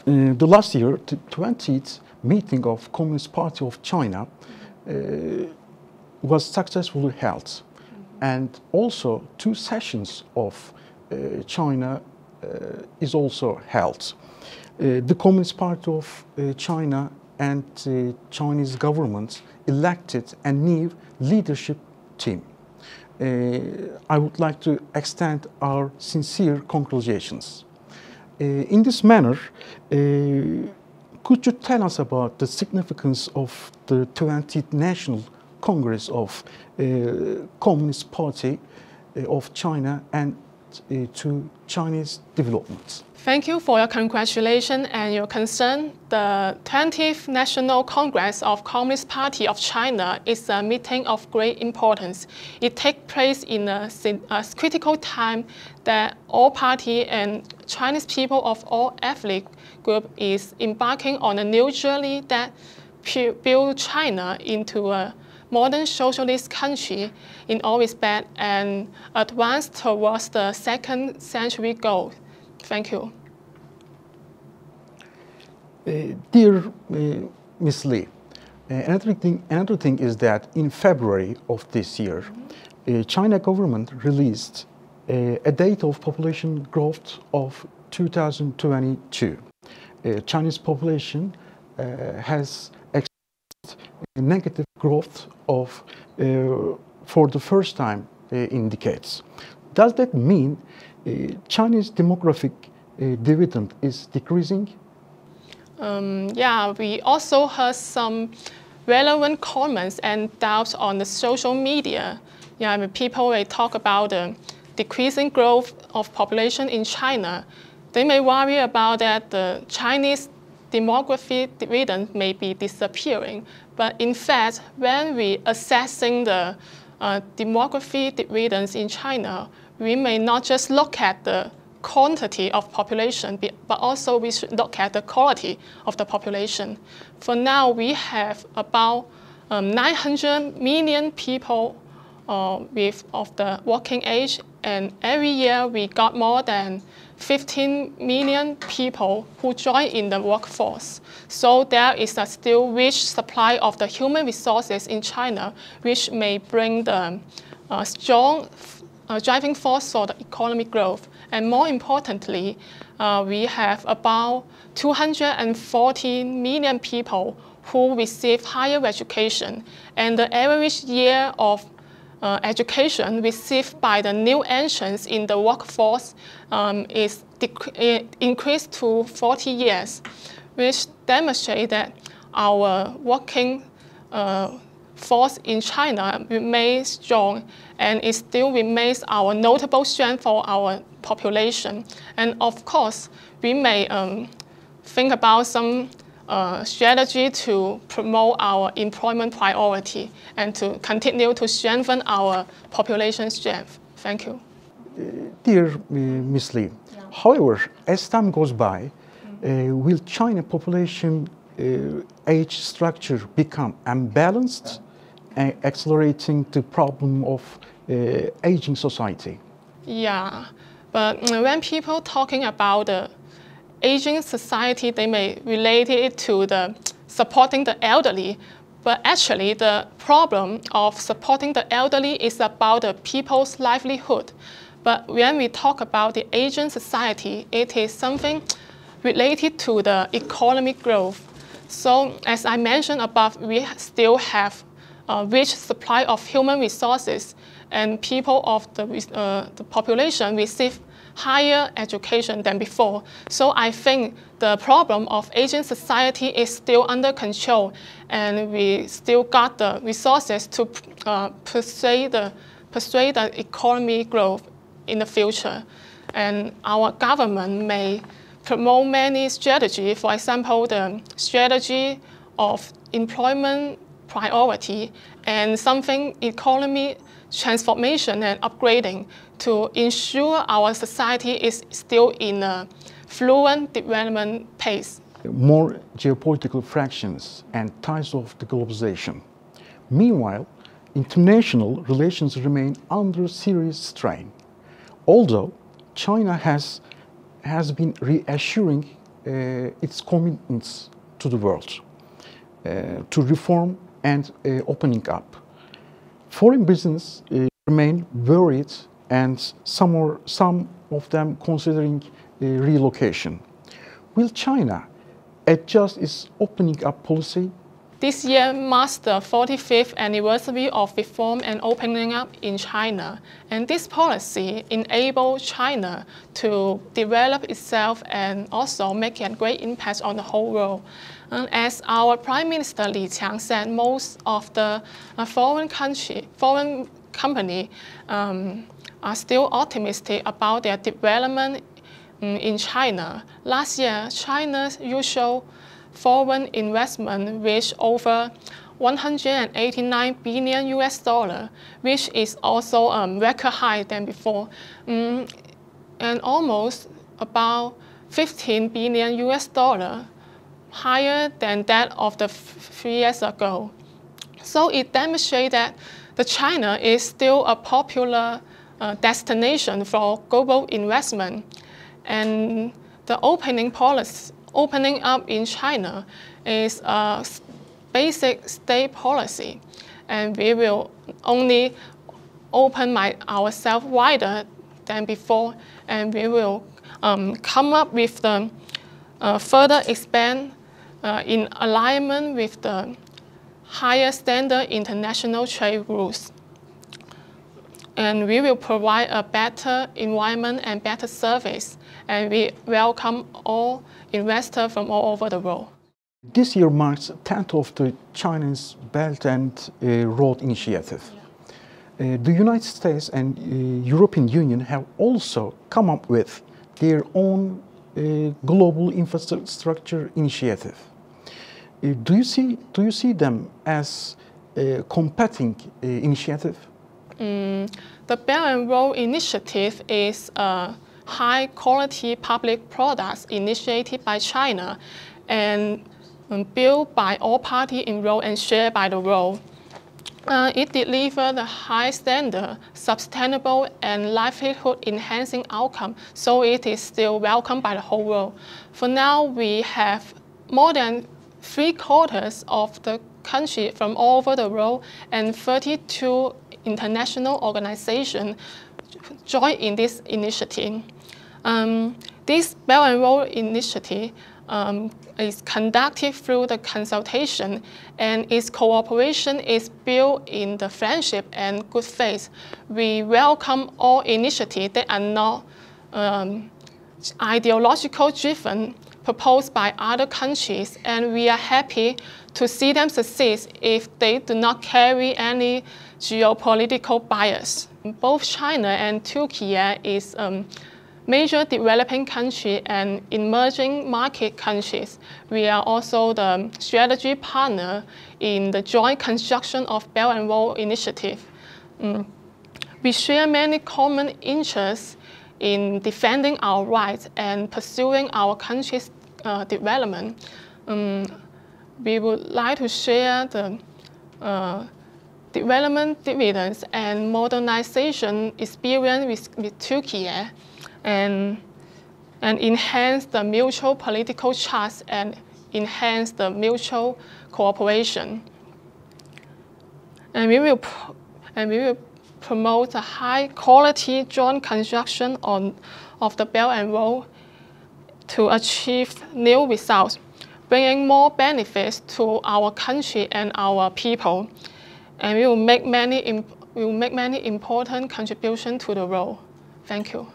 The last year, the 20th meeting of Communist Party of China was successfully held, and also 2 sessions of China is also held. The Communist Party of China and the Chinese government elected a new leadership team. I would like to extend our sincere congratulations. In this manner, could you tell us about the significance of the 20th National Congress of Communist Party of China and to Chinese development? Thank you for your congratulations and your concern. The 20th National Congress of Communist Party of China is a meeting of great importance. It takes place in a critical time that all party and Chinese people of all ethnic groups is embarking on a new journey that build China into a modern socialist country in all respects and advance towards the 2nd century goal. Thank you. Dear Ms. Lee, another thing is that in February of this year, China government released a data of population growth of 2022. Chinese population has experienced a negative growth of for the first time in decades. Does that mean Chinese demographic dividend is decreasing? Yeah, we also heard some relevant comments and doubts on the social media. Yeah, when people may talk about the decreasing growth of population in China, they may worry about that the Chinese demography dividend may be disappearing. But in fact, when we assessing the demography dividends in China, we may not just look at the quantity of population, but also we should look at the quality of the population. For now, we have about 900 million people of the working age, and every year we got more than 15 million people who join in the workforce. So there is a still rich supply of the human resources in China, which may bring the strong driving force for the economic growth. And more importantly, we have about 240 million people who receive higher education. And the average year of education received by the new entrants in the workforce is increased to 40 years, which demonstrates that our working force in China remains strong, and it still remains our notable strength for our population. And of course, we may think about some strategy to promote our employment priority and to continue to strengthen our population strength. Thank you. Dear Ms. Lee, however, as time goes by, will China population age structure become unbalanced, accelerating the problem of aging society? Yeah, but when people talking about the aging society, they may relate it to the supporting the elderly. But actually, the problem of supporting the elderly is about the people's livelihood. But when we talk about the aging society, it is something related to the economic growth. So as I mentioned above, we still have a rich supply of human resources, and people of the population receive higher education than before. So I think the problem of aging society is still under control, and we still got the resources to persuade the economy growth in the future. And our government may promote many strategies, for example, the strategy of employment priority and something economy transformation and upgrading to ensure our society is still in a fluent development pace. More geopolitical fractions and ties of the globalization. Meanwhile, international relations remain under serious strain. Although China has been reassuring its commitments to the world, to reform and opening up. Foreign business remain worried, and some of them considering relocation. Will China adjust its opening up policy? This year marks the 45th anniversary of reform and opening up in China, and this policy enabled China to develop itself and also make a great impact on the whole world. And as our Prime Minister Li Qiang said, most of the foreign companies are still optimistic about their development in China. Last year, China's usual foreign investment reached over 189 billion US dollar, which is also a record high than before, and almost about 15 billion US dollar, higher than that of the 3 years ago. So it demonstrates that the China is still a popular destination for global investment, and the opening up in China is a basic state policy, and we will only open ourselves wider than before, and we will come up with the further expand in alignment with the higher standard international trade rules. And we will provide a better environment and better service, and we welcome all investors from all over the world. This year marks the 10th of the Chinese Belt and Road Initiative. The United States and European Union have also come up with their own global infrastructure initiative. Do you see them as a competing initiative? The Belt and Road Initiative is a high-quality public products initiated by China and built by all parties involved and shared by the world. It delivers a high standard, sustainable, and livelihood-enhancing outcome, so it is still welcomed by the whole world. For now, we have more than 3/4 of the country from all over the world and 32 international organizations join in this initiative. This Belt and Road Initiative is conducted through the consultation, and its cooperation is built in the friendship and good faith. We welcome all initiatives that are not ideological driven, proposed by other countries, and we are happy to see them succeed if they do not carry any geopolitical bias. Both China and Turkey is major developing country and emerging market countries. We are also the strategy partner in the joint construction of Belt and Road Initiative. We share many common interests in defending our rights and pursuing our country's development. We would like to share the development dividends and modernization experience with Turkey, and enhance the mutual political trust and enhance the mutual cooperation. And we will promote a high-quality joint construction of the Belt and Road to achieve new results, bringing more benefits to our country and our people. And we will make many important contributions to the road. Thank you.